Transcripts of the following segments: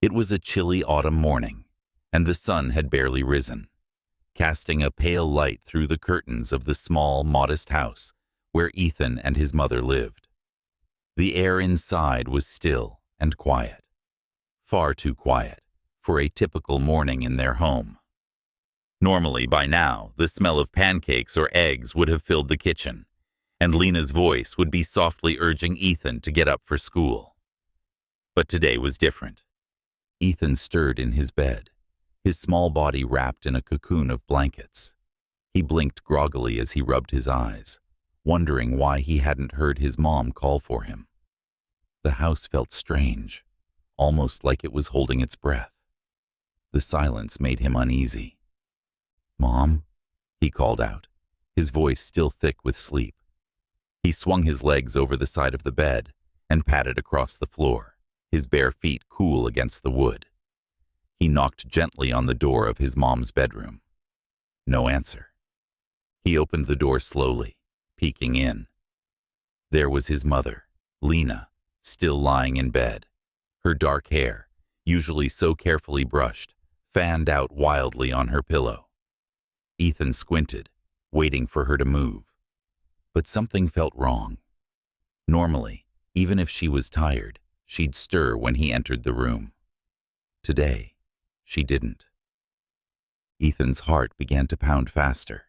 It was a chilly autumn morning, and the sun had barely risen, casting a pale light through the curtains of the small, modest house where Ethan and his mother lived. The air inside was still and quiet, far too quiet for a typical morning in their home. Normally, by now, the smell of pancakes or eggs would have filled the kitchen, and Lena's voice would be softly urging Ethan to get up for school. But today was different. Ethan stirred in his bed, his small body wrapped in a cocoon of blankets. He blinked groggily as he rubbed his eyes, wondering why he hadn't heard his mom call for him. The house felt strange, almost like it was holding its breath. The silence made him uneasy. "Mom?" he called out, his voice still thick with sleep. He swung his legs over the side of the bed and padded across the floor, his bare feet cool against the wood. He knocked gently on the door of his mom's bedroom. No answer. He opened the door slowly, peeking in. There was his mother, Lena, still lying in bed. Her dark hair, usually so carefully brushed, fanned out wildly on her pillow. Ethan squinted, waiting for her to move. But something felt wrong. Normally, even if she was tired, she'd stir when he entered the room. Today, she didn't. Ethan's heart began to pound faster.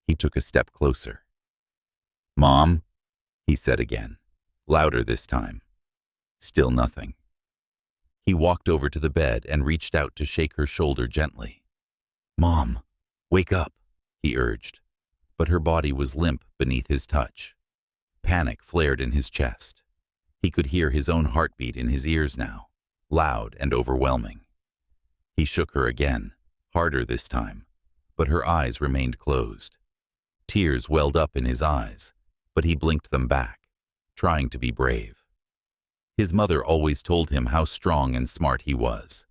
He took a step closer. "Mom?" he said again, louder this time. Still nothing. He walked over to the bed and reached out to shake her shoulder gently. "Mom, wake up," he urged, but her body was limp beneath his touch. Panic flared in his chest. He could hear his own heartbeat in his ears now, loud and overwhelming. He shook her again, harder this time, but her eyes remained closed. Tears welled up in his eyes, but he blinked them back, trying to be brave. His mother always told him how strong and smart he was,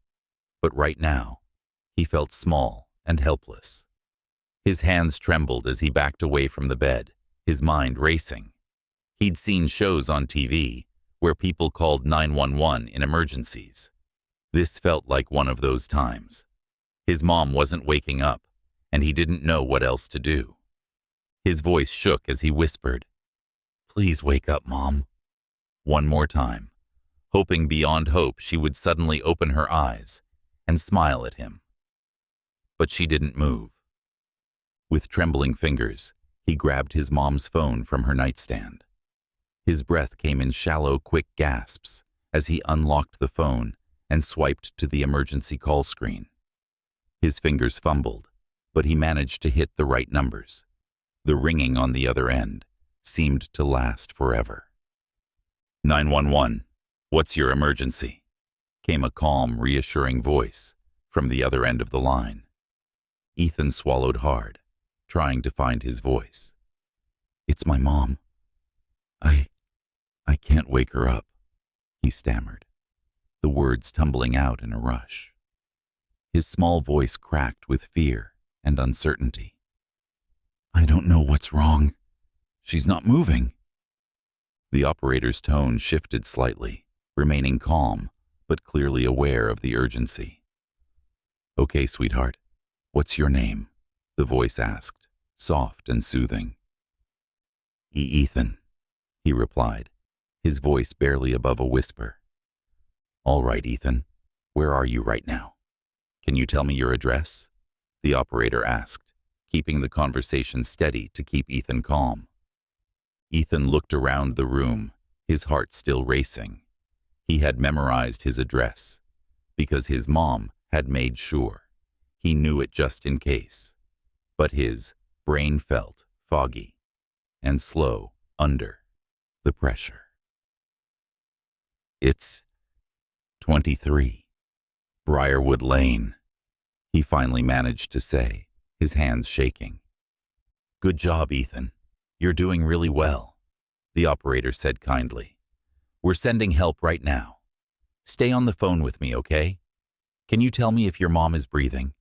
but right now, he felt small and helpless. His hands trembled as he backed away from the bed, his mind racing. He'd seen shows on TV where people called 911 in emergencies. This felt like one of those times. His mom wasn't waking up, and he didn't know what else to do. His voice shook as he whispered, "Please wake up, Mom." One more time, hoping beyond hope she would suddenly open her eyes and smile at him. But she didn't move. With trembling fingers, he grabbed his mom's phone from her nightstand. His breath came in shallow, quick gasps as he unlocked the phone and swiped to the emergency call screen. His fingers fumbled, but he managed to hit the right numbers. The ringing on the other end seemed to last forever. 911, what's your emergency?" came a calm, reassuring voice from the other end of the line. Ethan swallowed hard, trying to find his voice. "It's my mom. I can't wake her up," he stammered, the words tumbling out in a rush. His small voice cracked with fear and uncertainty. "I don't know what's wrong. She's not moving." The operator's tone shifted slightly, remaining calm, but clearly aware of the urgency. "Okay, sweetheart, what's your name?" the voice asked, soft and soothing. "Ethan," he replied, his voice barely above a whisper. "All right, Ethan, where are you right now? Can you tell me your address?" the operator asked, keeping the conversation steady to keep Ethan calm. Ethan looked around the room, his heart still racing. He had memorized his address, because his mom had made sure. He knew it just in case. But his brain felt foggy and slow under the pressure. "It's 23, Briarwood Lane," he finally managed to say, his hands shaking. "Good job, Ethan. You're doing really well," the operator said kindly. "We're sending help right now. Stay on the phone with me, okay? Can you tell me if your mom is breathing?"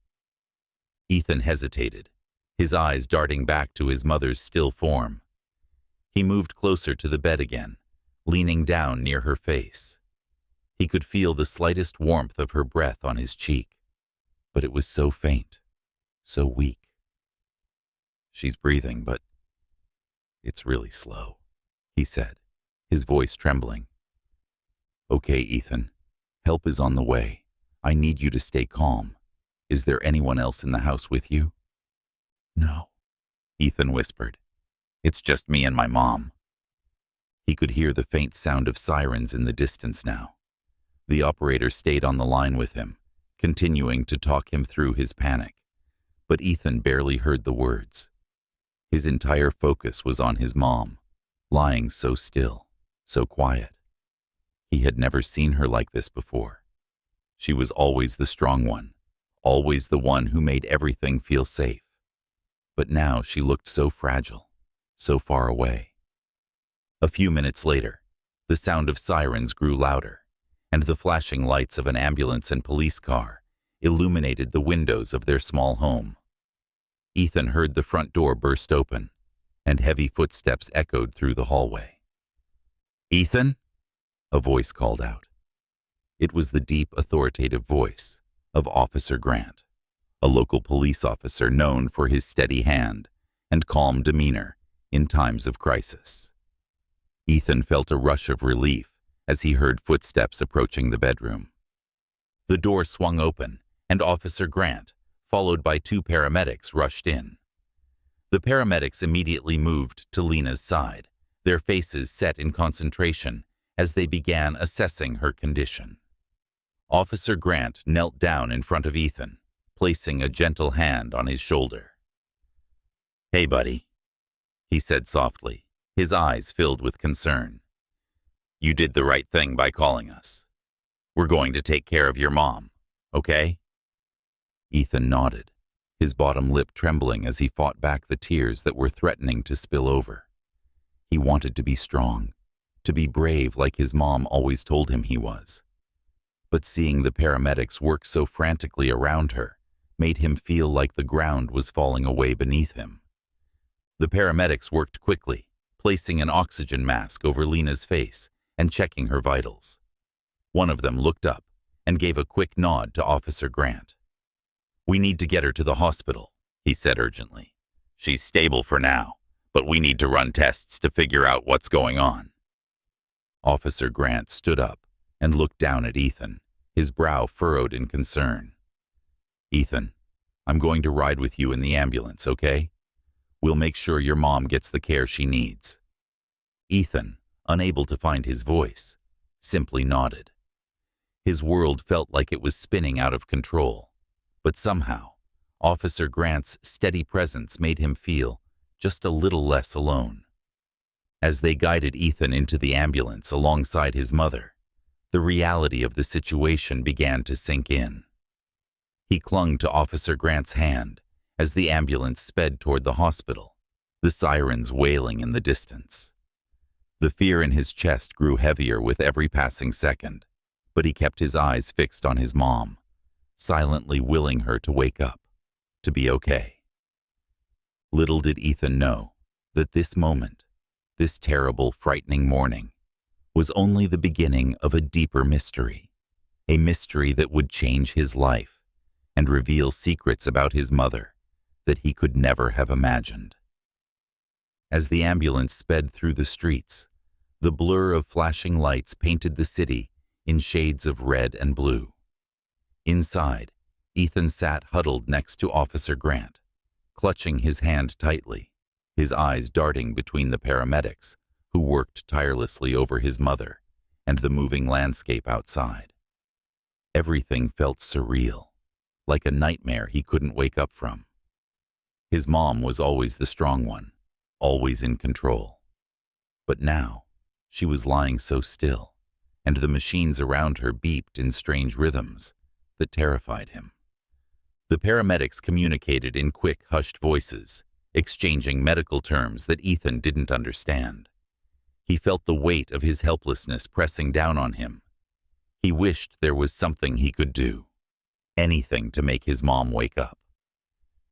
Ethan hesitated, his eyes darting back to his mother's still form. He moved closer to the bed again, leaning down near her face. He could feel the slightest warmth of her breath on his cheek, but it was so faint, so weak. She's breathing, but it's really slow, he said, his voice trembling. Okay, Ethan, help is on the way. I need you to stay calm. Is there anyone else in the house with you? No, Ethan whispered. It's just me and my mom. He could hear the faint sound of sirens in the distance now. The operator stayed on the line with him, continuing to talk him through his panic, but Ethan barely heard the words. His entire focus was on his mom, lying so still, so quiet. He had never seen her like this before. She was always the strong one, always the one who made everything feel safe. But now she looked so fragile, so far away. A few minutes later, the sound of sirens grew louder, and the flashing lights of an ambulance and police car illuminated the windows of their small home. Ethan heard the front door burst open, and heavy footsteps echoed through the hallway. "Ethan?" a voice called out. It was the deep, authoritative voice of Officer Grant, a local police officer known for his steady hand and calm demeanor in times of crisis. Ethan felt a rush of relief as he heard footsteps approaching the bedroom. The door swung open, and Officer Grant, followed by 2 paramedics, rushed in. The paramedics immediately moved to Lena's side, their faces set in concentration as they began assessing her condition. Officer Grant knelt down in front of Ethan, placing a gentle hand on his shoulder. "Hey, buddy," he said softly, his eyes filled with concern. "You did the right thing by calling us. We're going to take care of your mom, okay?" Ethan nodded, his bottom lip trembling as he fought back the tears that were threatening to spill over. He wanted to be strong, to be brave like his mom always told him he was. But seeing the paramedics work so frantically around her made him feel like the ground was falling away beneath him. The paramedics worked quickly, placing an oxygen mask over Lena's face and checking her vitals. One of them looked up and gave a quick nod to Officer Grant. "We need to get her to the hospital," he said urgently. "She's stable for now, but we need to run tests to figure out what's going on." Officer Grant stood up and looked down at Ethan, his brow furrowed in concern. "Ethan, I'm going to ride with you in the ambulance, okay? We'll make sure your mom gets the care she needs." Ethan, unable to find his voice, simply nodded. His world felt like it was spinning out of control, but somehow, Officer Grant's steady presence made him feel just a little less alone. As they guided Ethan into the ambulance alongside his mother, the reality of the situation began to sink in. He clung to Officer Grant's hand as the ambulance sped toward the hospital, the sirens wailing in the distance. The fear in his chest grew heavier with every passing second, but he kept his eyes fixed on his mom, silently willing her to wake up, to be okay. Little did Ethan know that this moment, this terrible, frightening morning, was only the beginning of a deeper mystery, a mystery that would change his life and reveal secrets about his mother that he could never have imagined. As the ambulance sped through the streets, the blur of flashing lights painted the city in shades of red and blue. Inside, Ethan sat huddled next to Officer Grant, clutching his hand tightly, his eyes darting between the paramedics who worked tirelessly over his mother and the moving landscape outside. Everything felt surreal, like a nightmare he couldn't wake up from. His mom was always the strong one, always in control. But now, she was lying so still, and the machines around her beeped in strange rhythms that terrified him. The paramedics communicated in quick, hushed voices, exchanging medical terms that Ethan didn't understand. He felt the weight of his helplessness pressing down on him. He wished there was something he could do, anything to make his mom wake up.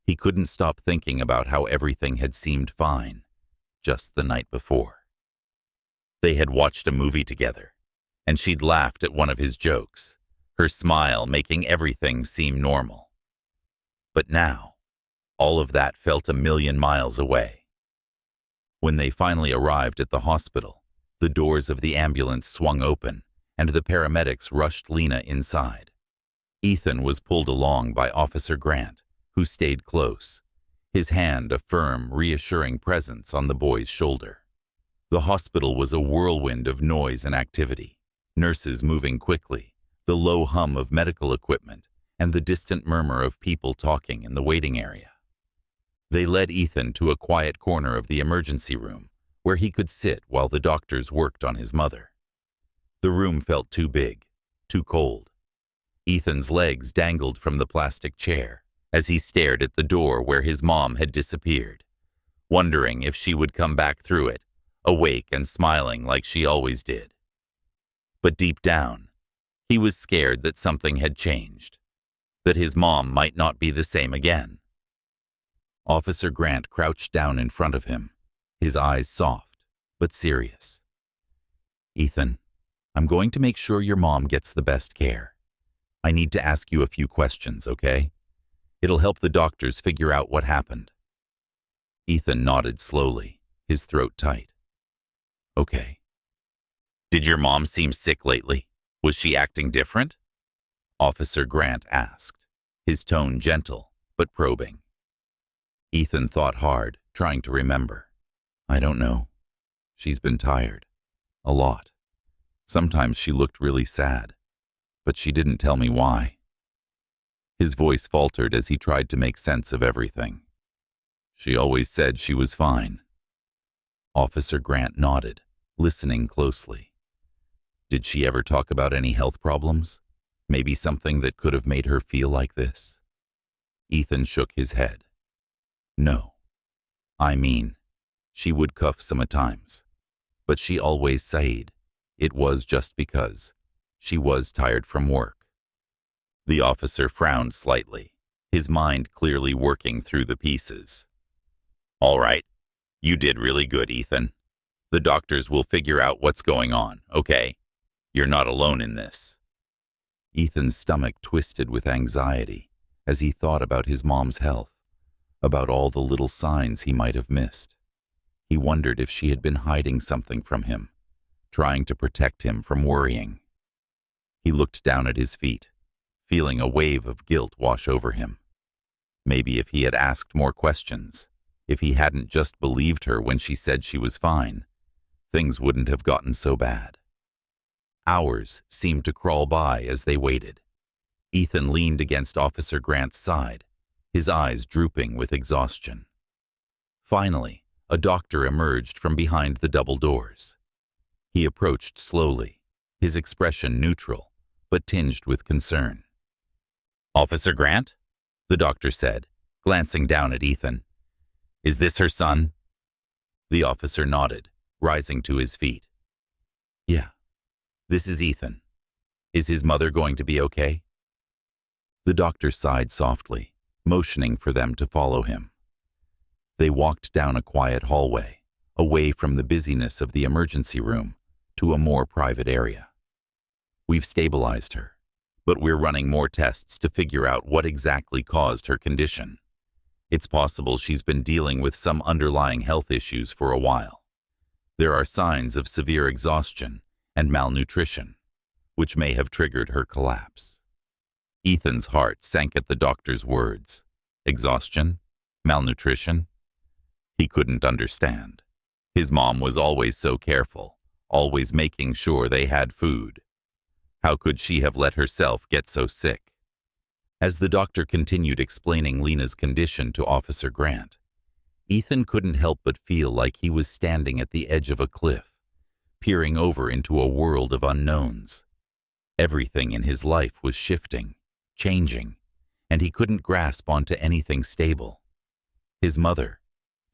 He couldn't stop thinking about how everything had seemed fine just the night before. They had watched a movie together, and she'd laughed at one of his jokes, her smile making everything seem normal. But now, all of that felt a million miles away. When they finally arrived at the hospital, the doors of the ambulance swung open, and the paramedics rushed Lena inside. Ethan was pulled along by Officer Grant, who stayed close, his hand a firm, reassuring presence on the boy's shoulder. The hospital was a whirlwind of noise and activity, nurses moving quickly, the low hum of medical equipment, and the distant murmur of people talking in the waiting area. They led Ethan to a quiet corner of the emergency room, where he could sit while the doctors worked on his mother. The room felt too big, too cold. Ethan's legs dangled from the plastic chair as he stared at the door where his mom had disappeared, wondering if she would come back through it, awake and smiling like she always did. But deep down, he was scared that something had changed, that his mom might not be the same again. Officer Grant crouched down in front of him, his eyes soft but serious. "Ethan, I'm going to make sure your mom gets the best care. I need to ask you a few questions, okay? It'll help the doctors figure out what happened." Ethan nodded slowly, his throat tight. "Okay." "Did your mom seem sick lately? Was she acting different?" Officer Grant asked, his tone gentle but probing. Ethan thought hard, trying to remember. "I don't know. She's been tired. A lot. Sometimes she looked really sad, but she didn't tell me why." His voice faltered as he tried to make sense of everything. "She always said she was fine." Officer Grant nodded, listening closely. "Did she ever talk about any health problems? Maybe something that could have made her feel like this?" Ethan shook his head. "No. I mean, she would cuff some at times, but she always said it was just because she was tired from work." The officer frowned slightly, his mind clearly working through the pieces. "All right, you did really good, Ethan. The doctors will figure out what's going on, okay? You're not alone in this." Ethan's stomach twisted with anxiety as he thought about his mom's health, about all the little signs he might have missed. He wondered if she had been hiding something from him, trying to protect him from worrying. He looked down at his feet, feeling a wave of guilt wash over him. Maybe if he had asked more questions, if he hadn't just believed her when she said she was fine, things wouldn't have gotten so bad. Hours seemed to crawl by as they waited. Ethan leaned against Officer Grant's side, his eyes drooping with exhaustion. Finally, a doctor emerged from behind the double doors. He approached slowly, his expression neutral, but tinged with concern. "Officer Grant?" the doctor said, glancing down at Ethan. "Is this her son?" The officer nodded, rising to his feet. "Yeah, this is Ethan. Is his mother going to be okay?" The doctor sighed softly, motioning for them to follow him. They walked down a quiet hallway, away from the busyness of the emergency room, to a more private area. "We've stabilized her, but we're running more tests to figure out what exactly caused her condition. It's possible she's been dealing with some underlying health issues for a while. There are signs of severe exhaustion and malnutrition, which may have triggered her collapse." Ethan's heart sank at the doctor's words. Exhaustion? Malnutrition? He couldn't understand. His mom was always so careful, always making sure they had food. How could she have let herself get so sick? As the doctor continued explaining Lena's condition to Officer Grant, Ethan couldn't help but feel like he was standing at the edge of a cliff, peering over into a world of unknowns. Everything in his life was shifting, changing, and he couldn't grasp onto anything stable. His mother,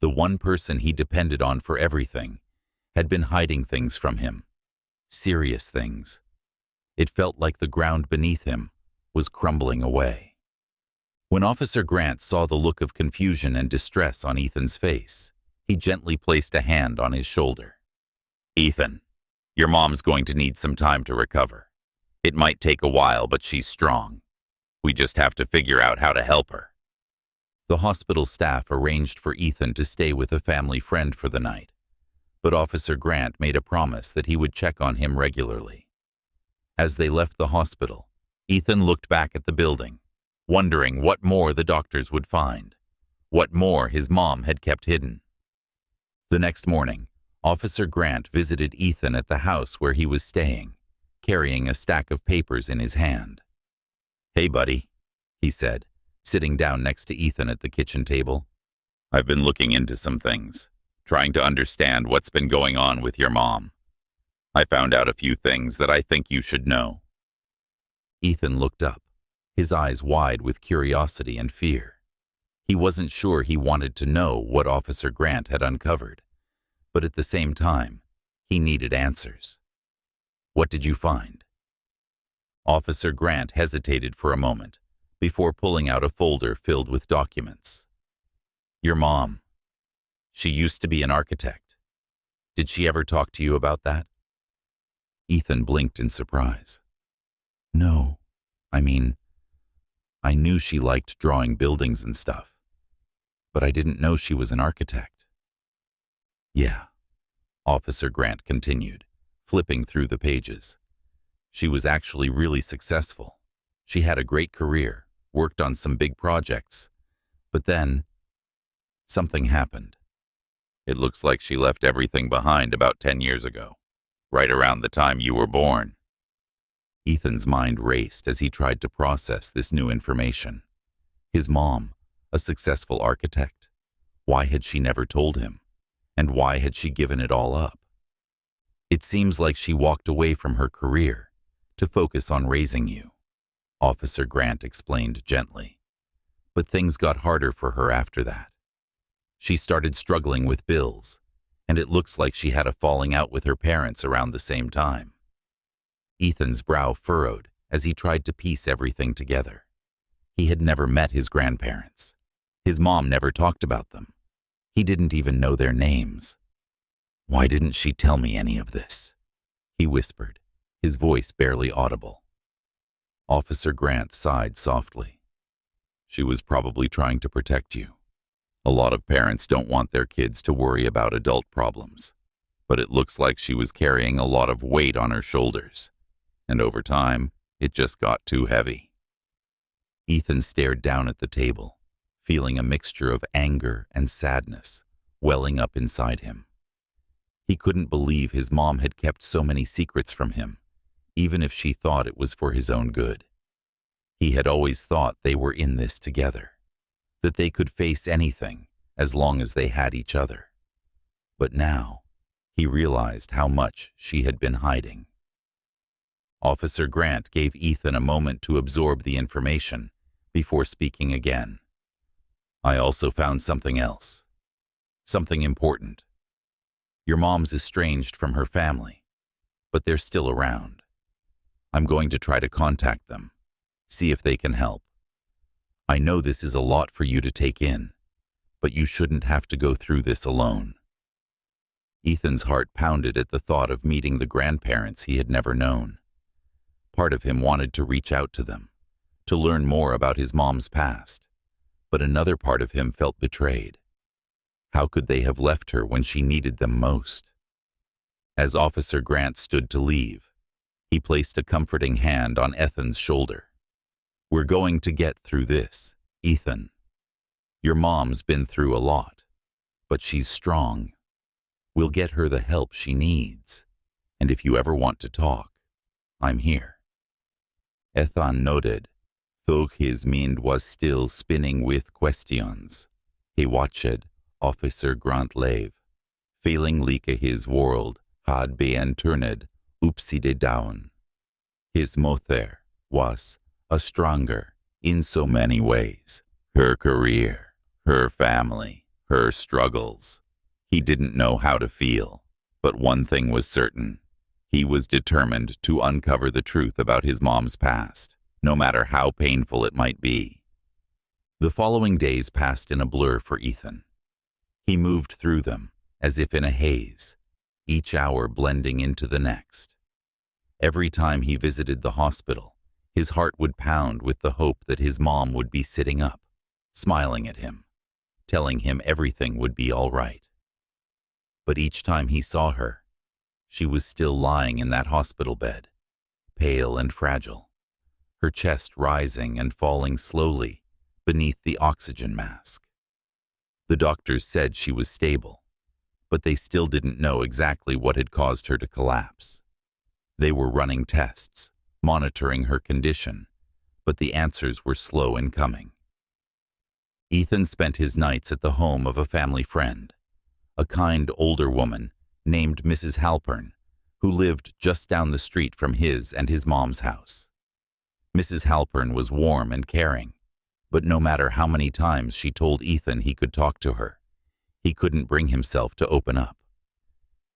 the one person he depended on for everything, had been hiding things from him. Serious things. It felt like the ground beneath him was crumbling away. When Officer Grant saw the look of confusion and distress on Ethan's face, he gently placed a hand on his shoulder. "Ethan, Your mom's going to need some time to recover. It might take a while, but she's strong. We just have to figure out how to help her." The hospital staff arranged for Ethan to stay with a family friend for the night, but Officer Grant made a promise that he would check on him regularly. As they left the hospital, Ethan looked back at the building, wondering what more the doctors would find, what more his mom had kept hidden. The next morning, Officer Grant visited Ethan at the house where he was staying, carrying a stack of papers in his hand. "Hey, buddy," he said, sitting down next to Ethan at the kitchen table. "I've been looking into some things, trying to understand what's been going on with your mom. I found out a few things that I think you should know." Ethan looked up, his eyes wide with curiosity and fear. He wasn't sure he wanted to know what Officer Grant had uncovered, but at the same time, he needed answers. "What did you find?" Officer Grant hesitated for a moment before pulling out a folder filled with documents. "Your mom. She used to be an architect. Did she ever talk to you about that?" Ethan blinked in surprise. "No, I mean, I knew she liked drawing buildings and stuff, but I didn't know she was an architect." "Yeah," Officer Grant continued, flipping through the pages. "She was actually really successful. She had a great career, worked on some big projects, but then something happened. It looks like she left everything behind about 10 years ago, right around the time you were born." Ethan's mind raced as he tried to process this new information. His mom, a successful architect. Why had she never told him? And why had she given it all up? "It seems like she walked away from her career to focus on raising you," Officer Grant explained gently. "But things got harder for her after that. She started struggling with bills, and it looks like she had a falling out with her parents around the same time." Ethan's brow furrowed as he tried to piece everything together. He had never met his grandparents. His mom never talked about them. He didn't even know their names. "Why didn't she tell me any of this?" he whispered, his voice barely audible. Officer Grant sighed softly. "She was probably trying to protect you. A lot of parents don't want their kids to worry about adult problems, but it looks like she was carrying a lot of weight on her shoulders, and over time, it just got too heavy." Ethan stared down at the table, feeling a mixture of anger and sadness welling up inside him. He couldn't believe his mom had kept so many secrets from him, even if she thought it was for his own good. He had always thought they were in this together, that they could face anything as long as they had each other. But now, he realized how much she had been hiding. Officer Grant gave Ethan a moment to absorb the information before speaking again. "I also found something else. Something important. Your mom's estranged from her family, but they're still around. I'm going to try to contact them, see if they can help. I know this is a lot for you to take in, but you shouldn't have to go through this alone." Ethan's heart pounded at the thought of meeting the grandparents he had never known. Part of him wanted to reach out to them, to learn more about his mom's past, but another part of him felt betrayed. How could they have left her when she needed them most? As Officer Grant stood to leave, he placed a comforting hand on Ethan's shoulder. "We're going to get through this, Ethan. Your mom's been through a lot, but she's strong. We'll get her the help she needs, and if you ever want to talk, I'm here." Ethan nodded, though his mind was still spinning with questions. He watched Officer Grant leave, feeling like his world had been turned upside down. His mother was a stronger in so many ways. Her career, her family, her struggles. He didn't know how to feel, but one thing was certain. He was determined to uncover the truth about his mom's past, no matter how painful it might be. The following days passed in a blur for Ethan. He moved through them as if in a haze, each hour blending into the next. Every time he visited the hospital, his heart would pound with the hope that his mom would be sitting up, smiling at him, telling him everything would be all right. But each time he saw her, she was still lying in that hospital bed, pale and fragile, her chest rising and falling slowly beneath the oxygen mask. The doctors said she was stable, but they still didn't know exactly what had caused her to collapse. They were running tests, monitoring her condition, but the answers were slow in coming. Ethan spent his nights at the home of a family friend, a kind older woman named Mrs. Halpern, who lived just down the street from his and his mom's house. Mrs. Halpern was warm and caring, but no matter how many times she told Ethan he could talk to her, he couldn't bring himself to open up.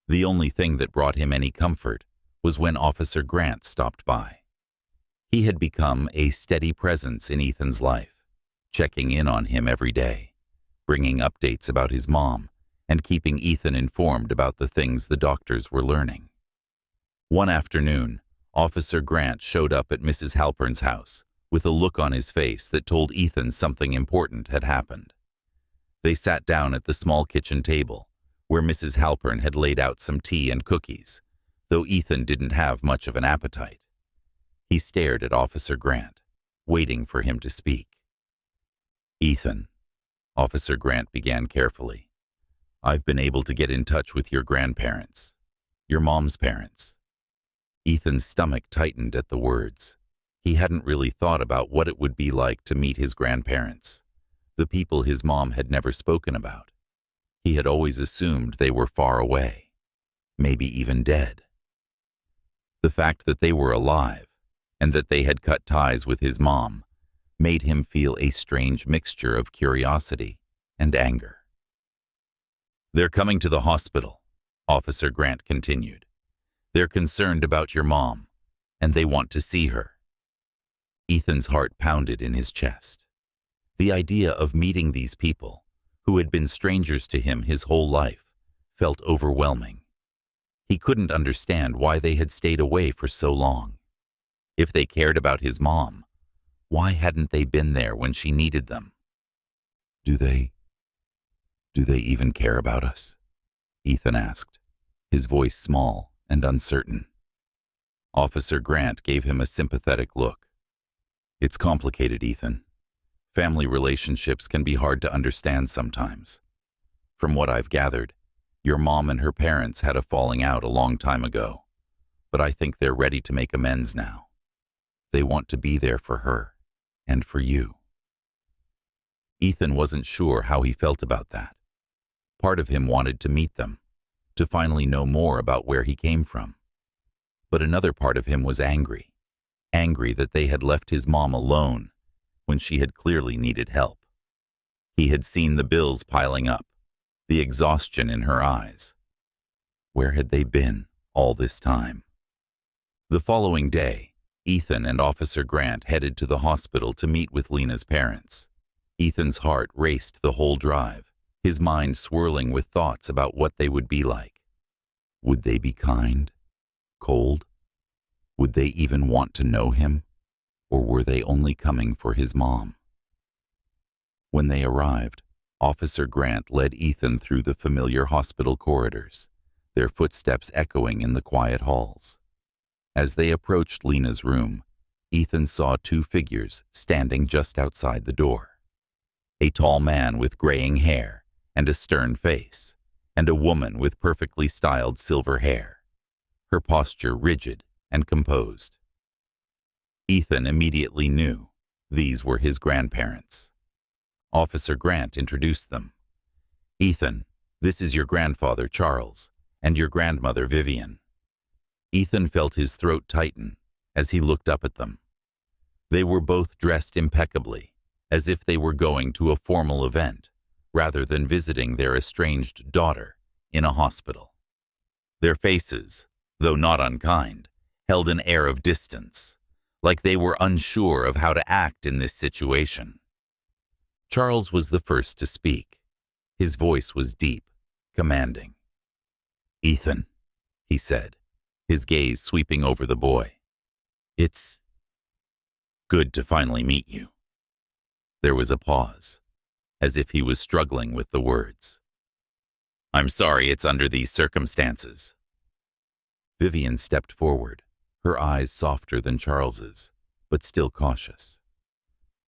The only thing that brought him any comfort was when Officer Grant stopped by. He had become a steady presence in Ethan's life, checking in on him every day, bringing updates about his mom, and keeping Ethan informed about the things the doctors were learning. One afternoon, Officer Grant showed up at Mrs. Halpern's house with a look on his face that told Ethan something important had happened. They sat down at the small kitchen table, where Mrs. Halpern had laid out some tea and cookies, though Ethan didn't have much of an appetite. He stared at Officer Grant, waiting for him to speak. "Ethan," Officer Grant began carefully, "I've been able to get in touch with your grandparents, your mom's parents." Ethan's stomach tightened at the words. He hadn't really thought about what it would be like to meet his grandparents, the people his mom had never spoken about. He had always assumed they were far away, maybe even dead. The fact that they were alive, and that they had cut ties with his mom, made him feel a strange mixture of curiosity and anger. "They're coming to the hospital," Officer Grant continued. "They're concerned about your mom, and they want to see her." Ethan's heart pounded in his chest. The idea of meeting these people, who had been strangers to him his whole life, felt overwhelming. He couldn't understand why they had stayed away for so long. If they cared about his mom, why hadn't they been there when she needed them? Do they even care about us?" Ethan asked, his voice small and uncertain. Officer Grant gave him a sympathetic look. "It's complicated, Ethan. Family relationships can be hard to understand sometimes. From what I've gathered, your mom and her parents had a falling out a long time ago, but I think they're ready to make amends now. They want to be there for her and for you." Ethan wasn't sure how he felt about that. Part of him wanted to meet them, to finally know more about where he came from. But another part of him was angry that they had left his mom alone when she had clearly needed help. He had seen the bills piling up, the exhaustion in her eyes. Where had they been all this time? The following day, Ethan and Officer Grant headed to the hospital to meet with Lena's parents. Ethan's heart raced the whole drive, his mind swirling with thoughts about what they would be like. Would they be kind? Cold? Would they even want to know him? Or were they only coming for his mom? When they arrived, Officer Grant led Ethan through the familiar hospital corridors, their footsteps echoing in the quiet halls. As they approached Lena's room, Ethan saw two figures standing just outside the door. A tall man with graying hair and a stern face, and a woman with perfectly styled silver hair, her posture rigid and composed. Ethan immediately knew these were his grandparents. Officer Grant introduced them. "Ethan, this is your grandfather, Charles, and your grandmother, Vivian." Ethan felt his throat tighten as he looked up at them. They were both dressed impeccably, as if they were going to a formal event, rather than visiting their estranged daughter in a hospital. Their faces, though not unkind, held an air of distance, like they were unsure of how to act in this situation. Charles was the first to speak. His voice was deep, commanding. "Ethan, he said, his gaze sweeping over the boy. It's good to finally meet you. There was a pause, as if he was struggling with the words. I'm sorry it's under these circumstances. Vivian stepped forward, her eyes softer than Charles's, but still cautious.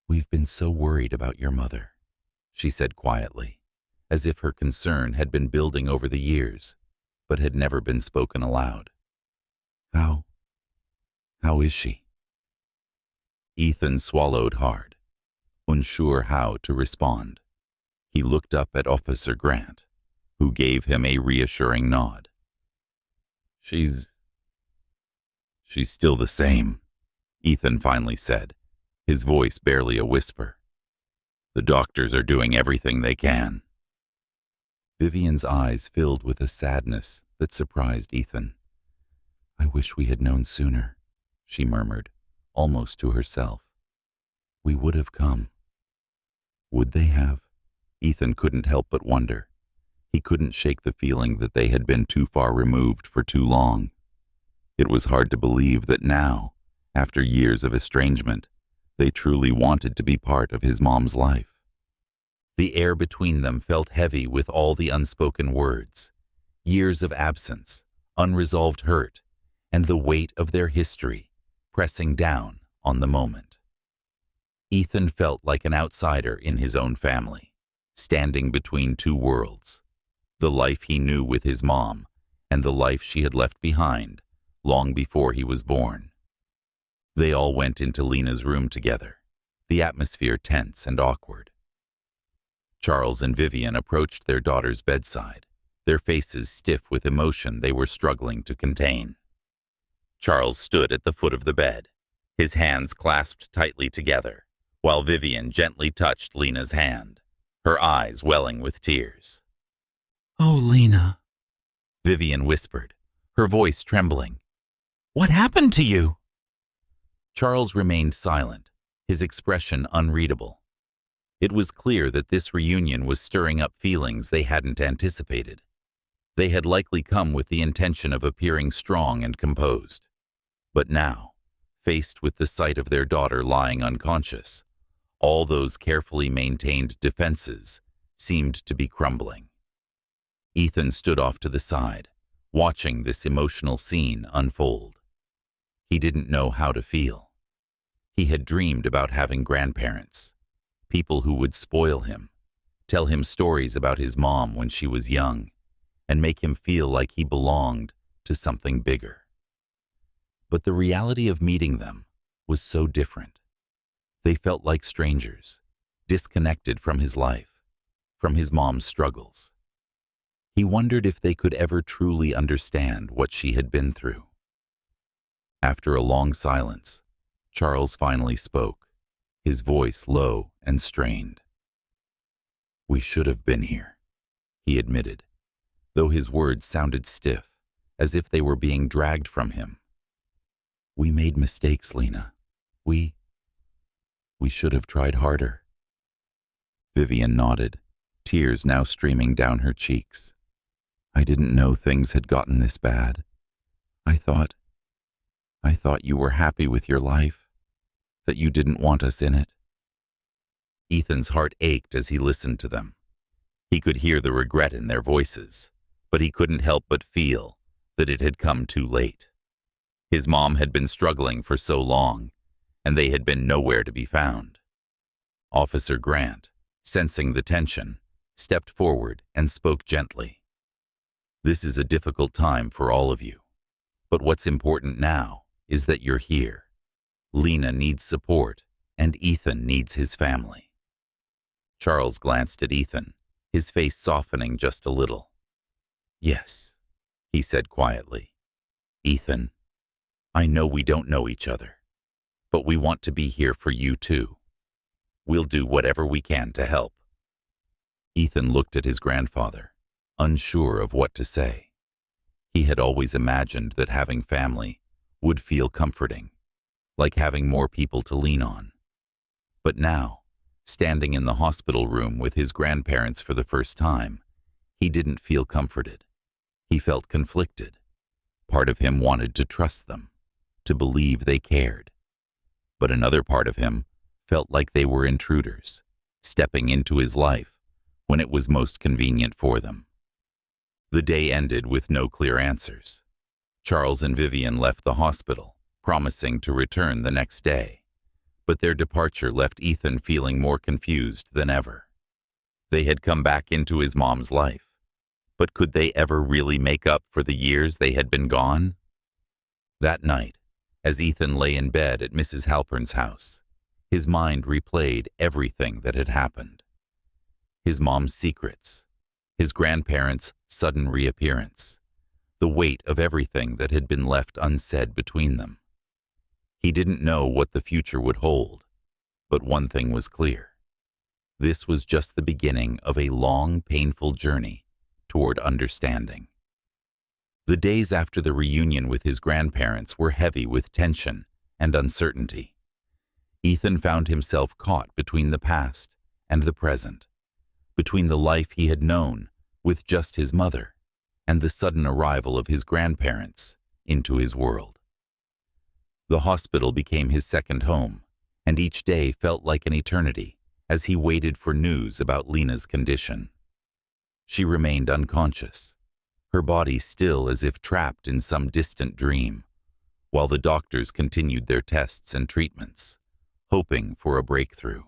We've been so worried about your mother, she said quietly, as if her concern had been building over the years, but had never been spoken aloud. How is she? Ethan swallowed hard, unsure how to respond. He looked up at Officer Grant, who gave him a reassuring nod. She's still the same, Ethan finally said, his voice barely a whisper. The doctors are doing everything they can. Vivian's eyes filled with a sadness that surprised Ethan. I wish we had known sooner, she murmured, almost to herself. We would have come. Would they have? Ethan couldn't help but wonder. He couldn't shake the feeling that they had been too far removed for too long. It was hard to believe that now, after years of estrangement, they truly wanted to be part of his mom's life. The air between them felt heavy with all the unspoken words, years of absence, unresolved hurt, and the weight of their history pressing down on the moment. Ethan felt like an outsider in his own family, standing between two worlds, the life he knew with his mom and the life she had left behind long before he was born. They all went into Lena's room together, the atmosphere tense and awkward. Charles and Vivian approached their daughter's bedside, their faces stiff with emotion they were struggling to contain. Charles stood at the foot of the bed, his hands clasped tightly together, while Vivian gently touched Lena's hand, her eyes welling with tears. Oh, Lena, Vivian whispered, her voice trembling. What happened to you? Charles remained silent, his expression unreadable. It was clear that this reunion was stirring up feelings they hadn't anticipated. They had likely come with the intention of appearing strong and composed. But now, faced with the sight of their daughter lying unconscious, all those carefully maintained defenses seemed to be crumbling. Ethan stood off to the side, watching this emotional scene unfold. He didn't know how to feel. He had dreamed about having grandparents, people who would spoil him, tell him stories about his mom when she was young, and make him feel like he belonged to something bigger. But the reality of meeting them was so different. They felt like strangers, disconnected from his life, from his mom's struggles. He wondered if they could ever truly understand what she had been through. After a long silence, Charles finally spoke, his voice low and strained. We should have been here, he admitted, though his words sounded stiff, as if they were being dragged from him. We made mistakes, Lena. We should have tried harder. Vivian nodded, tears now streaming down her cheeks. I didn't know things had gotten this bad. I thought you were happy with your life, that you didn't want us in it. Ethan's heart ached as he listened to them. He could hear the regret in their voices, but he couldn't help but feel that it had come too late. His mom had been struggling for so long, and they had been nowhere to be found. Officer Grant, sensing the tension, stepped forward and spoke gently. This is a difficult time for all of you, but what's important now is that you're here. Lena needs support, and Ethan needs his family. Charles glanced at Ethan, his face softening just a little. Yes, he said quietly. Ethan, I know we don't know each other, but we want to be here for you too. We'll do whatever we can to help. Ethan looked at his grandfather, unsure of what to say. He had always imagined that having family would feel comforting, like having more people to lean on. But now, standing in the hospital room with his grandparents for the first time, he didn't feel comforted. He felt conflicted. Part of him wanted to trust them, to believe they cared. But another part of him felt like they were intruders, stepping into his life when it was most convenient for them. The day ended with no clear answers. Charles and Vivian left the hospital, promising to return the next day, but their departure left Ethan feeling more confused than ever. They had come back into his mom's life, but could they ever really make up for the years they had been gone? That night, as Ethan lay in bed at Mrs. Halpern's house, his mind replayed everything that had happened. His mom's secrets, his grandparents' sudden reappearance, the weight of everything that had been left unsaid between them. He didn't know what the future would hold, but one thing was clear. This was just the beginning of a long, painful journey toward understanding. The days after the reunion with his grandparents were heavy with tension and uncertainty. Ethan found himself caught between the past and the present, between the life he had known with just his mother and the sudden arrival of his grandparents into his world. The hospital became his second home, and each day felt like an eternity as he waited for news about Lena's condition. She remained unconscious, her body still as if trapped in some distant dream, while the doctors continued their tests and treatments, hoping for a breakthrough.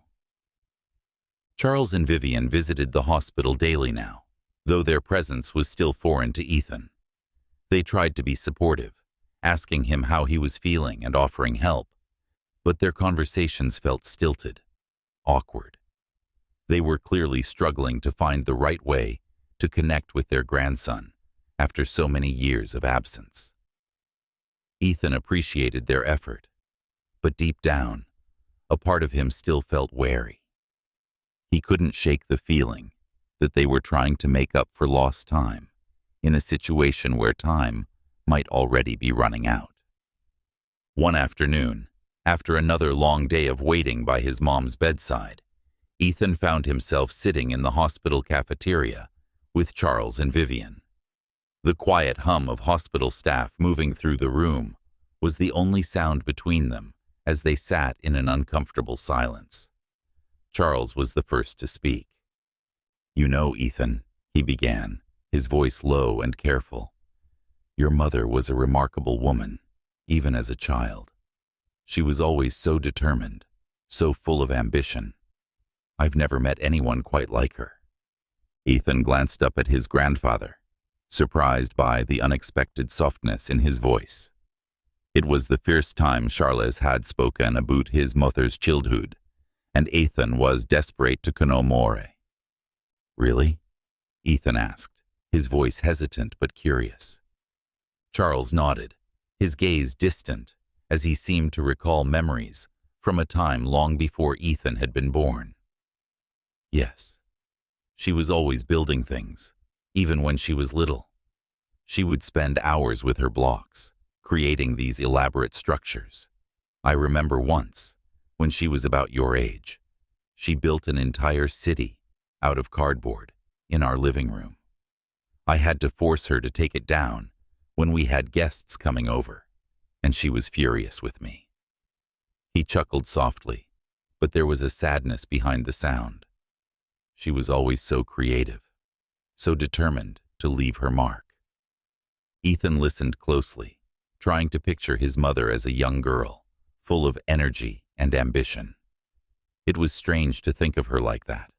Charles and Vivian visited the hospital daily now, though their presence was still foreign to Ethan. They tried to be supportive, asking him how he was feeling and offering help, but their conversations felt stilted, awkward. They were clearly struggling to find the right way to connect with their grandson after so many years of absence. Ethan appreciated their effort, but deep down, a part of him still felt wary. He couldn't shake the feeling that they were trying to make up for lost time in a situation where time might already be running out. One afternoon, after another long day of waiting by his mom's bedside, Ethan found himself sitting in the hospital cafeteria with Charles and Vivian. The quiet hum of hospital staff moving through the room was the only sound between them as they sat in an uncomfortable silence. Charles was the first to speak. "You know, Ethan," he began, his voice low and careful, "your mother was a remarkable woman, even as a child. She was always so determined, so full of ambition. I've never met anyone quite like her." Ethan glanced up at his grandfather, surprised by the unexpected softness in his voice. It was the first time Charles had spoken about his mother's childhood, and Ethan was desperate to know more. "Really?" Ethan asked, his voice hesitant but curious. Charles nodded, his gaze distant, as he seemed to recall memories from a time long before Ethan had been born. "Yes. She was always building things, even when she was little. She would spend hours with her blocks, creating these elaborate structures. I remember once, when she was about your age, she built an entire city out of cardboard in our living room. I had to force her to take it down when we had guests coming over, and she was furious with me." He chuckled softly, but there was a sadness behind the sound. She was always so creative, so determined to leave her mark. Ethan listened closely, trying to picture his mother as a young girl, full of energy and ambition. It was strange to think of her like that,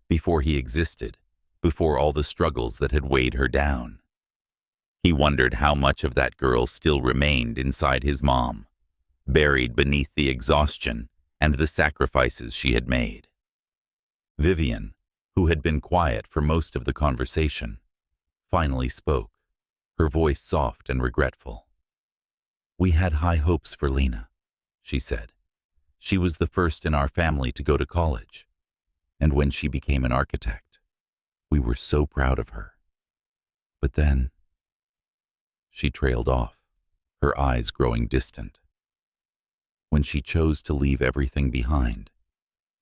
before he existed, before all the struggles that had weighed her down. He wondered how much of that girl still remained inside his mom, buried beneath the exhaustion and the sacrifices she had made. Vivian, who had been quiet for most of the conversation, finally spoke, her voice soft and regretful. "We had high hopes for Lena," she said. "She was the first in our family to go to college, and when she became an architect, we were so proud of her. But then—" She trailed off, her eyes growing distant. "When she chose to leave everything behind,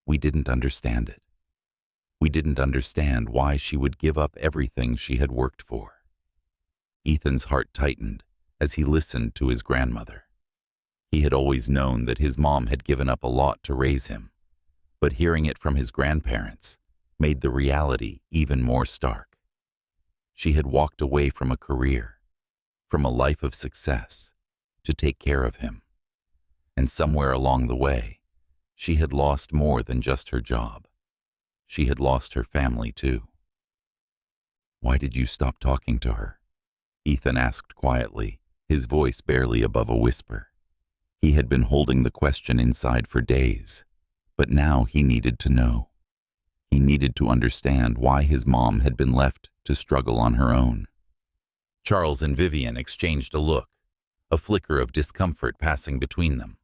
we didn't understand it. We didn't understand why she would give up everything she had worked for." Ethan's heart tightened as he listened to his grandmother. He had always known that his mom had given up a lot to raise him, but hearing it from his grandparents made the reality even more stark. She had walked away from a career, from a life of success, to take care of him. And somewhere along the way, she had lost more than just her job. She had lost her family too. "Why did you stop talking to her?" Ethan asked quietly, his voice barely above a whisper. He had been holding the question inside for days, but now he needed to know. He needed to understand why his mom had been left to struggle on her own. Charles and Vivian exchanged a look, a flicker of discomfort passing between them.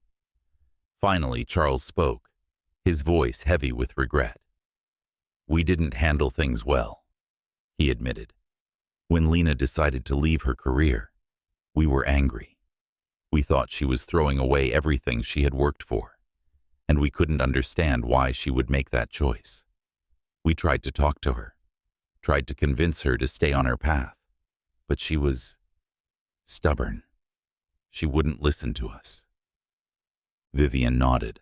Finally, Charles spoke, his voice heavy with regret. "We didn't handle things well," he admitted. "When Lena decided to leave her career, we were angry. We thought she was throwing away everything she had worked for, and we couldn't understand why she would make that choice. We tried to talk to her, tried to convince her to stay on her path, but she was stubborn. She wouldn't listen to us." Vivian nodded,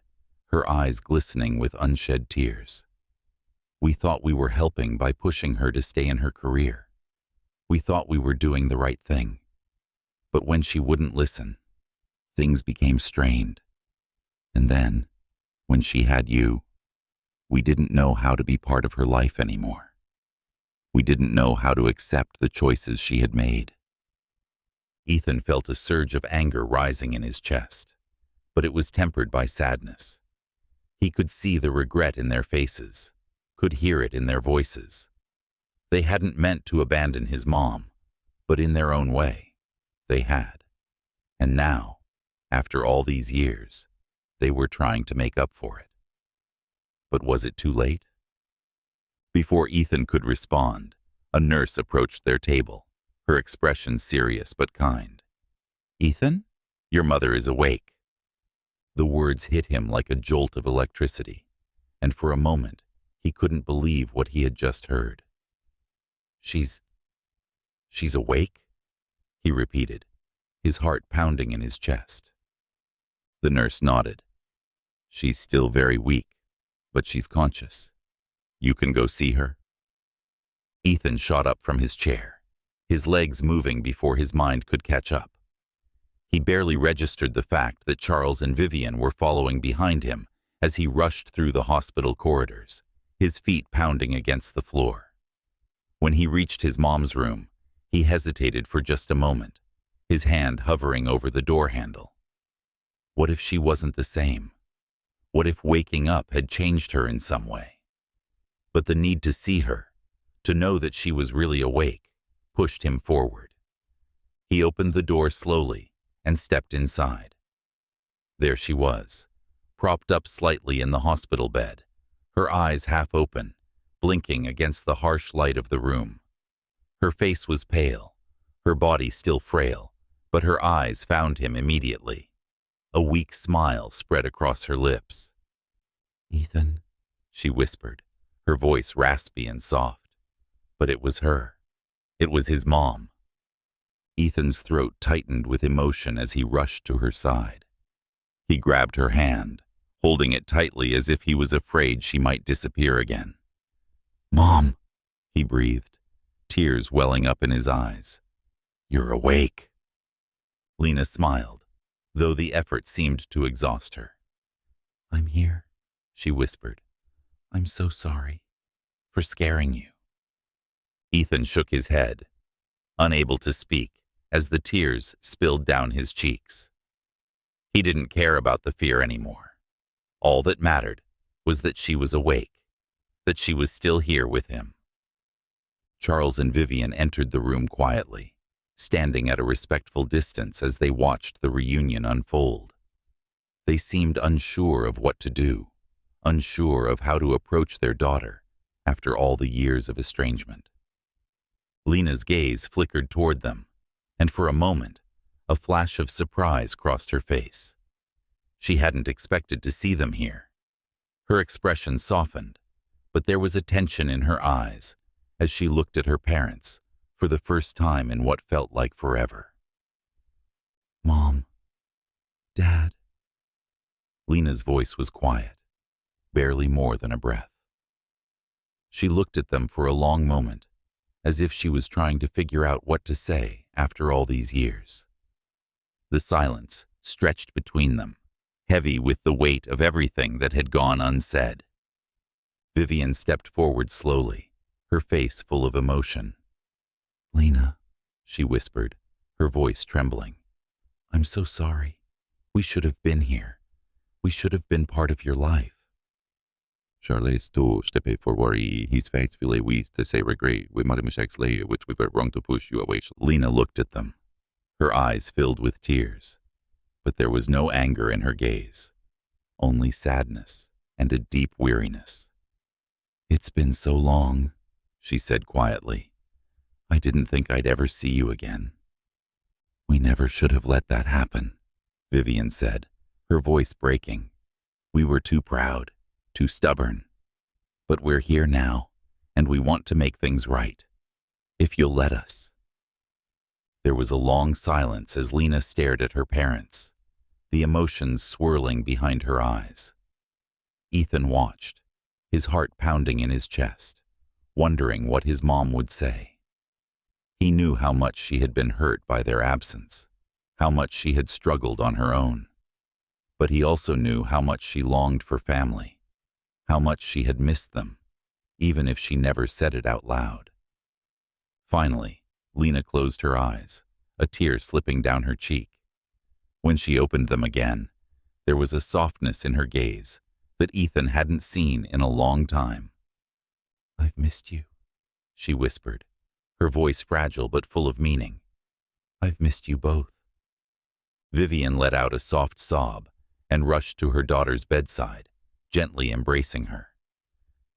her eyes glistening with unshed tears. "We thought we were helping by pushing her to stay in her career. We thought we were doing the right thing. But when she wouldn't listen, things became strained. And then, when she had you, we didn't know how to be part of her life anymore. We didn't know how to accept the choices she had made." Ethan felt a surge of anger rising in his chest, but it was tempered by sadness. He could see the regret in their faces, could hear it in their voices. They hadn't meant to abandon his mom, but in their own way, they had. And now, after all these years, they were trying to make up for it. But was it too late? Before Ethan could respond, a nurse approached their table, her expression serious but kind. "Ethan, your mother is awake." The words hit him like a jolt of electricity, and for a moment, he couldn't believe what he had just heard. She's awake?" he repeated, his heart pounding in his chest. The nurse nodded. "She's still very weak, but she's conscious. You can go see her." Ethan shot up from his chair, his legs moving before his mind could catch up. He barely registered the fact that Charles and Vivian were following behind him as he rushed through the hospital corridors, his feet pounding against the floor. When he reached his mom's room, he hesitated for just a moment, his hand hovering over the door handle. What if she wasn't the same? What if waking up had changed her in some way? But the need to see her, to know that she was really awake, pushed him forward. He opened the door slowly and stepped inside. There she was, propped up slightly in the hospital bed, her eyes half open, blinking against the harsh light of the room. Her face was pale, her body still frail, but her eyes found him immediately. A weak smile spread across her lips. "Ethan," she whispered, her voice raspy and soft. But it was her. It was his mom. Ethan's throat tightened with emotion as he rushed to her side. He grabbed her hand, holding it tightly as if he was afraid she might disappear again. "Mom," he breathed, tears welling up in his eyes. "You're awake." Lena smiled, though the effort seemed to exhaust her. "I'm here," she whispered. "I'm so sorry for scaring you." Ethan shook his head, unable to speak, as the tears spilled down his cheeks. He didn't care about the fear anymore. All that mattered was that she was awake, that she was still here with him. Charles and Vivian entered the room quietly, standing at a respectful distance as they watched the reunion unfold. They seemed unsure of what to do, unsure of how to approach their daughter after all the years of estrangement. Lena's gaze flickered toward them, and for a moment, a flash of surprise crossed her face. She hadn't expected to see them here. Her expression softened, but there was a tension in her eyes as she looked at her parents for the first time in what felt like forever. Mom, Dad. Lena's voice was quiet, barely more than a breath. She looked at them for a long moment, as if she was trying to figure out what to say after all these years. The silence stretched between them, heavy with the weight of everything that had gone unsaid. Vivian stepped forward slowly, her face full of emotion. "Lena," she whispered, her voice trembling. "I'm so sorry. We should have been here. We should have been part of your life." Charles to steppe forward, his face filled with the same regret, with Madame Shaksley, which we were wrong to push you away. Lena looked at them, her eyes filled with tears, but there was no anger in her gaze, only sadness and a deep weariness. "It's been so long," she said quietly. "I didn't think I'd ever see you again." "We never should have let that happen," Vivian said, her voice breaking. "We were too proud, too stubborn. But we're here now, and we want to make things right. If you'll let us." There was a long silence as Lena stared at her parents, the emotions swirling behind her eyes. Ethan watched, his heart pounding in his chest, wondering what his mom would say. He knew how much she had been hurt by their absence, how much she had struggled on her own. But he also knew how much she longed for family, how much she had missed them, even if she never said it out loud. Finally, Lena closed her eyes, a tear slipping down her cheek. When she opened them again, there was a softness in her gaze that Ethan hadn't seen in a long time. "I've missed you," she whispered, her voice fragile but full of meaning. "I've missed you both." Vivian let out a soft sob and rushed to her daughter's bedside, gently embracing her.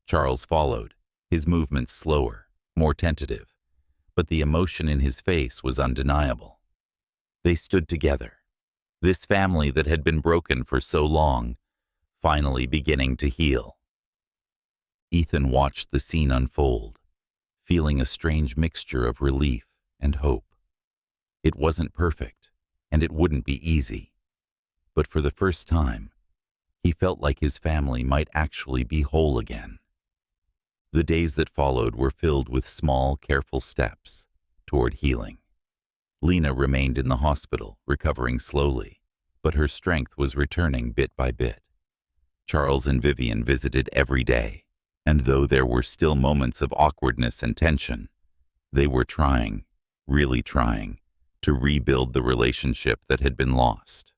Charles followed, his movements slower, more tentative, but the emotion in his face was undeniable. They stood together, this family that had been broken for so long, finally beginning to heal. Ethan watched the scene unfold, feeling a strange mixture of relief and hope. It wasn't perfect, and it wouldn't be easy, but for the first time, he felt like his family might actually be whole again. The days that followed were filled with small, careful steps toward healing. Lena remained in the hospital, recovering slowly, but her strength was returning bit by bit. Charles and Vivian visited every day, and though there were still moments of awkwardness and tension, they were trying, really trying, to rebuild the relationship that had been lost.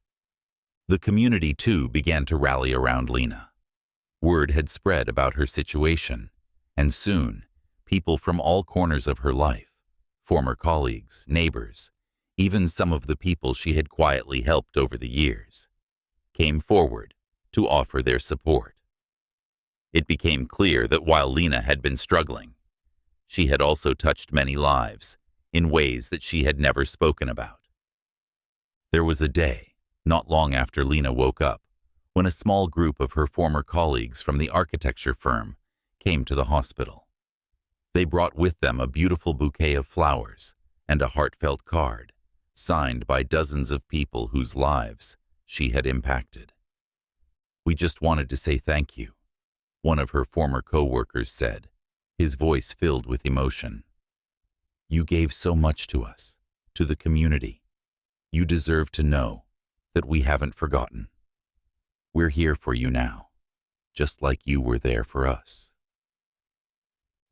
The community, too, began to rally around Lena. Word had spread about her situation, and soon, people from all corners of her life, former colleagues, neighbors, even some of the people she had quietly helped over the years, came forward to offer their support. It became clear that while Lena had been struggling, she had also touched many lives in ways that she had never spoken about. There was a day, not long after Lena woke up, when a small group of her former colleagues from the architecture firm came to the hospital. They brought with them a beautiful bouquet of flowers and a heartfelt card, signed by dozens of people whose lives she had impacted. "We just wanted to say thank you," one of her former co-workers said, his voice filled with emotion. "You gave so much to us, to the community. You deserve to know that we haven't forgotten. We're here for you now, just like you were there for us."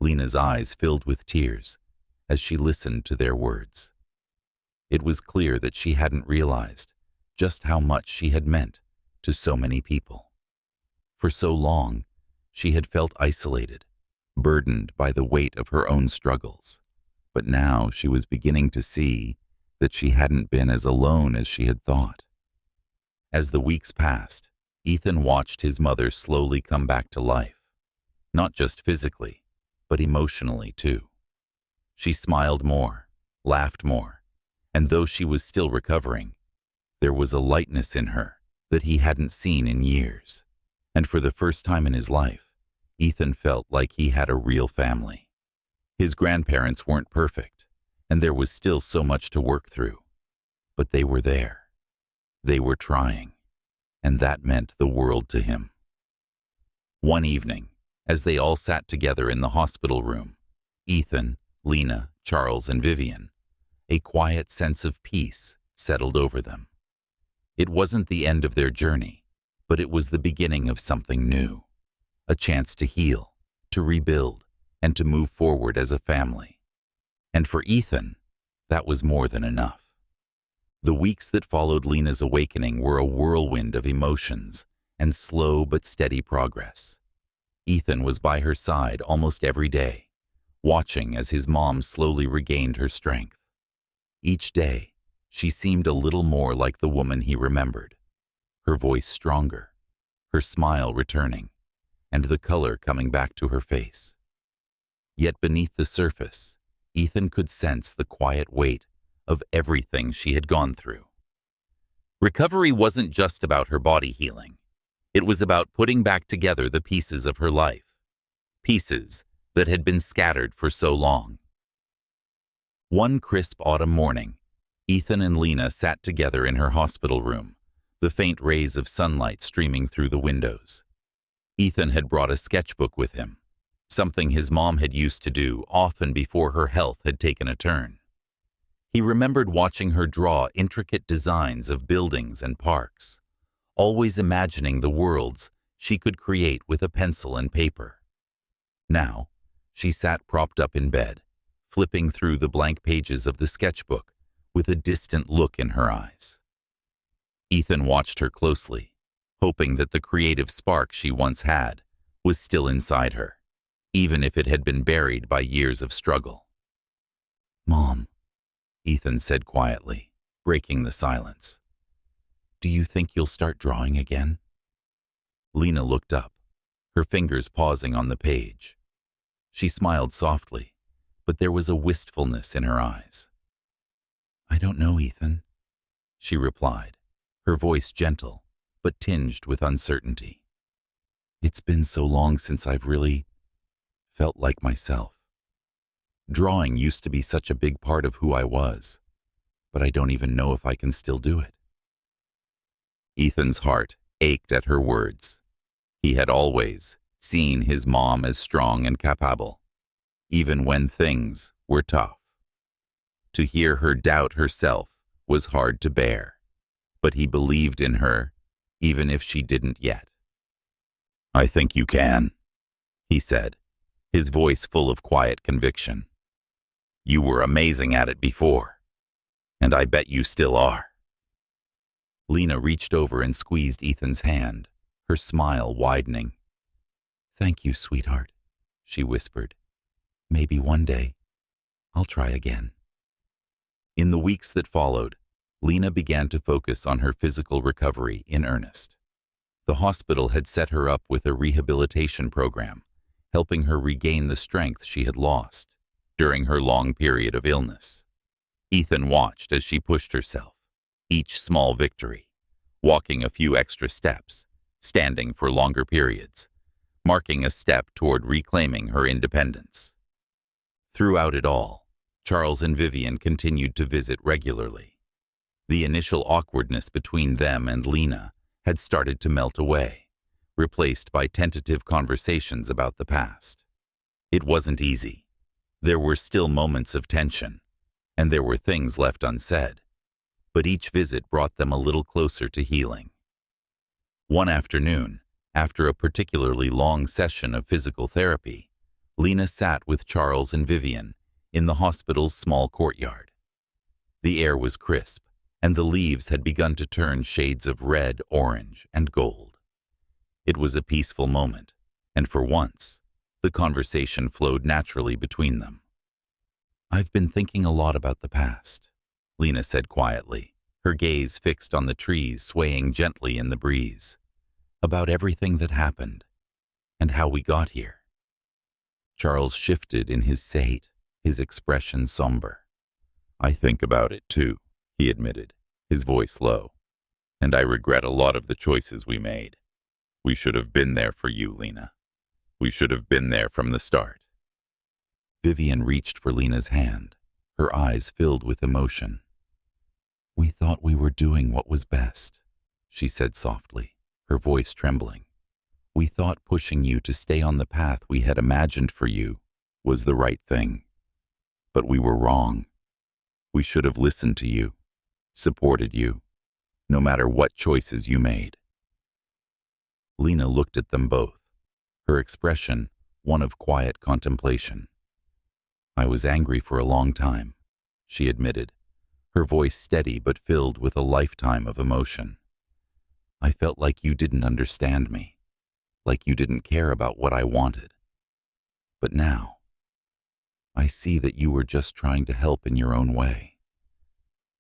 Lena's eyes filled with tears as she listened to their words. It was clear that she hadn't realized just how much she had meant to so many people. For so long, she had felt isolated, burdened by the weight of her own struggles. But now she was beginning to see that she hadn't been as alone as she had thought. As the weeks passed, Ethan watched his mother slowly come back to life, not just physically, but emotionally too. She smiled more, laughed more, and though she was still recovering, there was a lightness in her that he hadn't seen in years. And for the first time in his life, Ethan felt like he had a real family. His grandparents weren't perfect, and there was still so much to work through, but they were there, They were trying, and that meant the world to him. One evening, as they all sat together in the hospital room, Ethan, Lena, Charles, and Vivian, a quiet sense of peace settled over them. It wasn't the end of their journey, but it was the beginning of something new, a chance to heal, to rebuild, and to move forward as a family. And for Ethan, that was more than enough. The weeks that followed Lena's awakening were a whirlwind of emotions and slow but steady progress. Ethan was by her side almost every day, watching as his mom slowly regained her strength. Each day, she seemed a little more like the woman he remembered, her voice stronger, her smile returning, and the color coming back to her face. Yet beneath the surface, Ethan could sense the quiet weight of everything she had gone through. Recovery wasn't just about her body healing. It was about putting back together the pieces of her life, pieces that had been scattered for so long. One crisp autumn morning, Ethan and Lena sat together in her hospital room, the faint rays of sunlight streaming through the windows. Ethan had brought a sketchbook with him, something his mom had used to do often before her health had taken a turn. He remembered watching her draw intricate designs of buildings and parks, always imagining the worlds she could create with a pencil and paper. Now, she sat propped up in bed, flipping through the blank pages of the sketchbook with a distant look in her eyes. Ethan watched her closely, hoping that the creative spark she once had was still inside her, even if it had been buried by years of struggle. "Mom," Ethan said quietly, breaking the silence, "do you think you'll start drawing again?" Lena looked up, her fingers pausing on the page. She smiled softly, but there was a wistfulness in her eyes. "I don't know, Ethan," she replied, her voice gentle, but tinged with uncertainty. "It's been so long since I've really felt like myself. Drawing used to be such a big part of who I was, but I don't even know if I can still do it." Ethan's heart ached at her words. He had always seen his mom as strong and capable, even when things were tough. To hear her doubt herself was hard to bear, but he believed in her, even if she didn't yet. "I think you can," he said, his voice full of quiet conviction. "You were amazing at it before, and I bet you still are." Lena reached over and squeezed Ethan's hand, her smile widening. "Thank you, sweetheart," she whispered. "Maybe one day I'll try again." In the weeks that followed, Lena began to focus on her physical recovery in earnest. The hospital had set her up with a rehabilitation program, helping her regain the strength she had lost during her long period of illness. Ethan watched as she pushed herself, each small victory, walking a few extra steps, standing for longer periods, marking a step toward reclaiming her independence. Throughout it all, Charles and Vivian continued to visit regularly. The initial awkwardness between them and Lena had started to melt away, replaced by tentative conversations about the past. It wasn't easy. There were still moments of tension, and there were things left unsaid, but each visit brought them a little closer to healing. One afternoon, after a particularly long session of physical therapy, Lena sat with Charles and Vivian in the hospital's small courtyard. The air was crisp, and the leaves had begun to turn shades of red, orange, and gold. It was a peaceful moment, and for once, the conversation flowed naturally between them. "I've been thinking a lot about the past," Lena said quietly, her gaze fixed on the trees swaying gently in the breeze. "About everything that happened, and how we got here." Charles shifted in his seat, his expression somber. "I think about it too," he admitted, his voice low. "And I regret a lot of the choices we made. We should have been there for you, Lena. We should have been there from the start." Vivian reached for Lena's hand, her eyes filled with emotion. We thought we were doing what was best, she said softly, her voice trembling. We thought pushing you to stay on the path we had imagined for you was the right thing. But we were wrong. We should have listened to you, supported you, no matter what choices you made. Lena looked at them both, her expression one of quiet contemplation. I was angry for a long time, she admitted, her voice steady but filled with a lifetime of emotion. I felt like you didn't understand me, like you didn't care about what I wanted. But now, I see that you were just trying to help in your own way.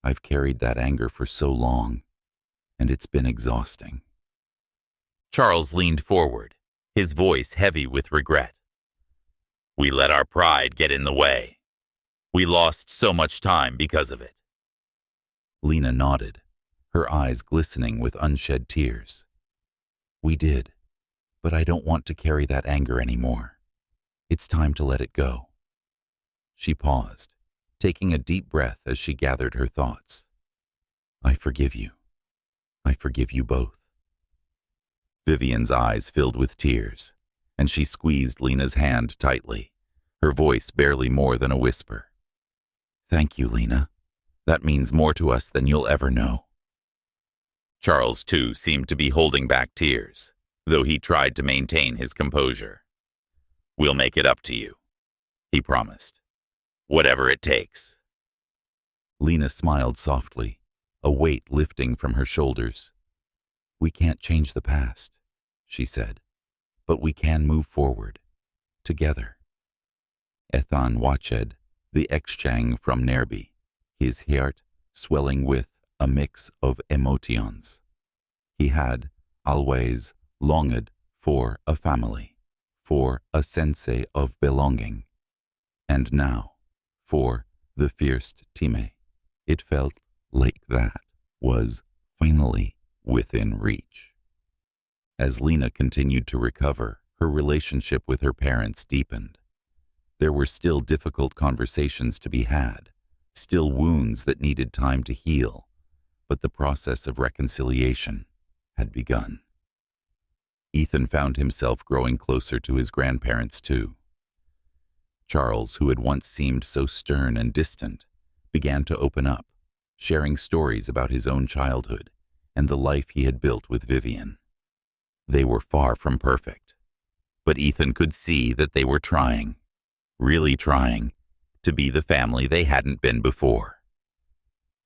I've carried that anger for so long, and it's been exhausting. Charles leaned forward, his voice heavy with regret. We let our pride get in the way. We lost so much time because of it. Lena nodded, her eyes glistening with unshed tears. We did, but I don't want to carry that anger anymore. It's time to let it go. She paused, taking a deep breath as she gathered her thoughts. I forgive you. I forgive you both. Vivian's eyes filled with tears, and she squeezed Lena's hand tightly, her voice barely more than a whisper. Thank you, Lena. That means more to us than you'll ever know. Charles, too, seemed to be holding back tears, though he tried to maintain his composure. We'll make it up to you, he promised. Whatever it takes. Lena smiled softly, a weight lifting from her shoulders. We can't change the past, she said, but we can move forward, together. Ethan watched the exchange from Nerby, his heart swelling with a mix of emotions. He had always longed for a family, for a sense of belonging, and now, for the first time, it felt like that was finally within reach. As Lena continued to recover, her relationship with her parents deepened. There were still difficult conversations to be had, still wounds that needed time to heal, but the process of reconciliation had begun. Ethan found himself growing closer to his grandparents too. Charles, who had once seemed so stern and distant, began to open up, sharing stories about his own childhood and the life he had built with Vivian. They were far from perfect, but Ethan could see that they were trying, really trying, to be the family they hadn't been before.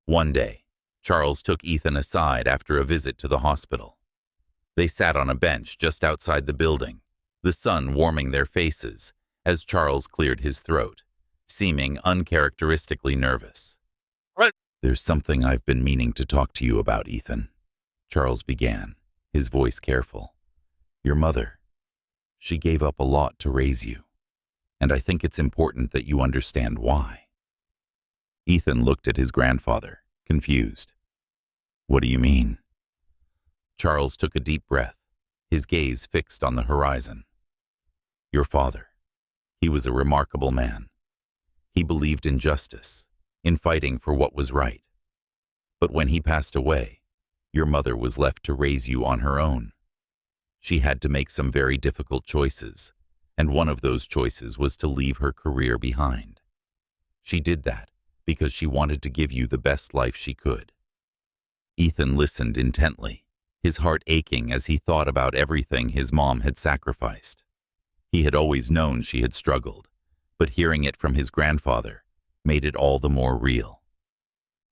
One day, Charles took Ethan aside after a visit to the hospital. They sat on a bench just outside the building, the sun warming their faces as Charles cleared his throat, seeming uncharacteristically nervous. There's something I've been meaning to talk to you about, Ethan, Charles began, his voice careful. Your mother, she gave up a lot to raise you, and I think it's important that you understand why. Ethan looked at his grandfather, confused. What do you mean? Charles took a deep breath, his gaze fixed on the horizon. Your father, he was a remarkable man. He believed in justice, in fighting for what was right. But when he passed away, your mother was left to raise you on her own. She had to make some very difficult choices, and one of those choices was to leave her career behind. She did that because she wanted to give you the best life she could. Ethan listened intently, his heart aching as he thought about everything his mom had sacrificed. He had always known she had struggled, but hearing it from his grandfather made it all the more real.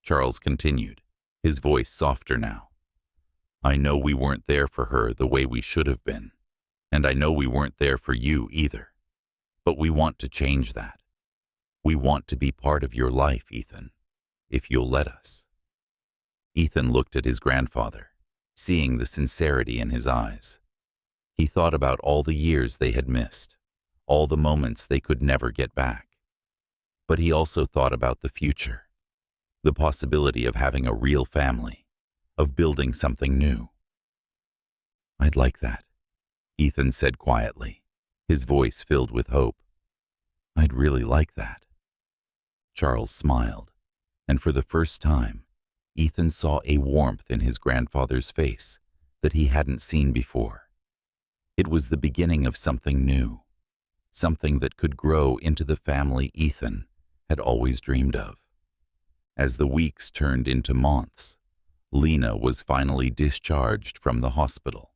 Charles continued, his voice softer now. I know we weren't there for her the way we should have been, and I know we weren't there for you either. But we want to change that. We want to be part of your life, Ethan, if you'll let us. Ethan looked at his grandfather, seeing the sincerity in his eyes. He thought about all the years they had missed, all the moments they could never get back. But he also thought about the future, the possibility of having a real family, of building something new. I'd like that, Ethan said quietly, his voice filled with hope. I'd really like that. Charles smiled, and for the first time, Ethan saw a warmth in his grandfather's face that he hadn't seen before. It was the beginning of something new, something that could grow into the family Ethan had always dreamed of. As the weeks turned into months, Lena was finally discharged from the hospital.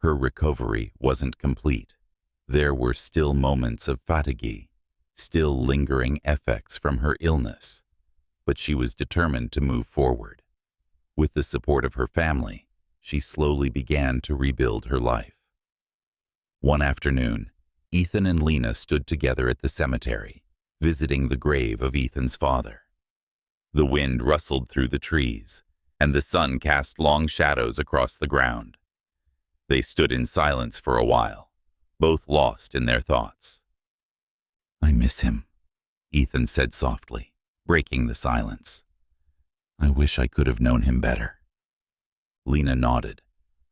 Her recovery wasn't complete. There were still moments of fatigue, still lingering effects from her illness, but she was determined to move forward. With the support of her family, she slowly began to rebuild her life. One afternoon, Ethan and Lena stood together at the cemetery, visiting the grave of Ethan's father. The wind rustled through the trees, and the sun cast long shadows across the ground. They stood in silence for a while, both lost in their thoughts. "I miss him," Ethan said softly, breaking the silence. "I wish I could have known him better." Lena nodded,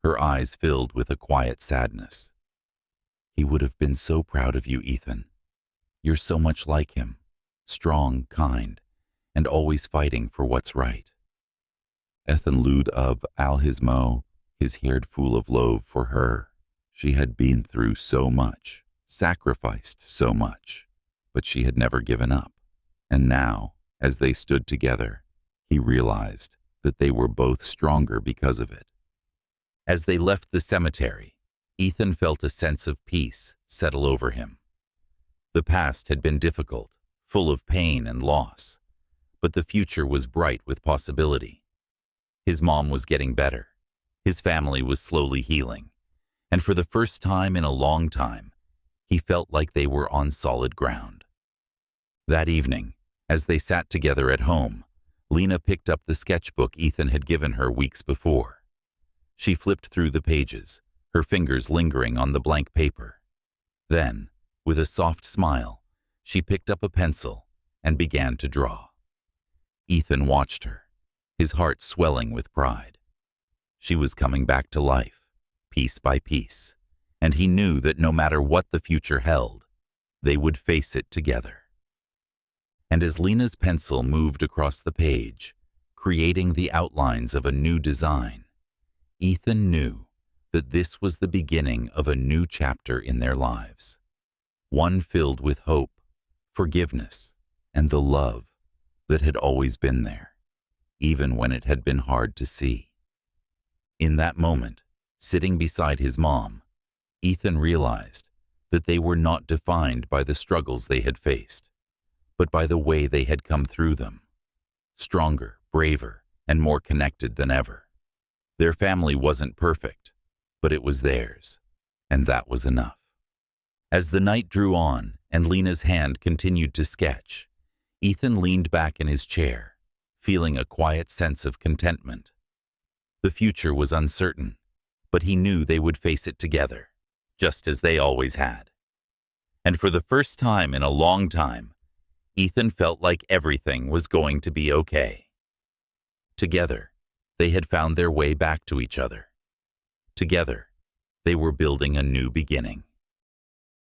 her eyes filled with a quiet sadness. "He would have been so proud of you, Ethan. You're so much like him, strong, kind, and always fighting for what's right." Ethan lud of al his mo, his heart full of love for her. She had been through so much, sacrificed so much, but she had never given up. And now, as they stood together, he realized that they were both stronger because of it. As they left the cemetery, Ethan felt a sense of peace settle over him. The past had been difficult, full of pain and loss, but the future was bright with possibility. His mom was getting better. His family was slowly healing. And for the first time in a long time, he felt like they were on solid ground. That evening, as they sat together at home, Lena picked up the sketchbook Ethan had given her weeks before. She flipped through the pages, her fingers lingering on the blank paper. Then, with a soft smile, she picked up a pencil and began to draw. Ethan watched her, his heart swelling with pride. She was coming back to life, piece by piece, and he knew that no matter what the future held, they would face it together. And as Lena's pencil moved across the page, creating the outlines of a new design, Ethan knew that this was the beginning of a new chapter in their lives, one filled with hope, forgiveness, and the love that had always been there, even when it had been hard to see. In that moment, sitting beside his mom, Ethan realized that they were not defined by the struggles they had faced, but by the way they had come through them, stronger, braver, and more connected than ever. Their family wasn't perfect, but it was theirs, and that was enough. As the night drew on and Lena's hand continued to sketch, Ethan leaned back in his chair, feeling a quiet sense of contentment. The future was uncertain, but he knew they would face it together, just as they always had. And for the first time in a long time, Ethan felt like everything was going to be okay. Together, they had found their way back to each other. Together, they were building a new beginning.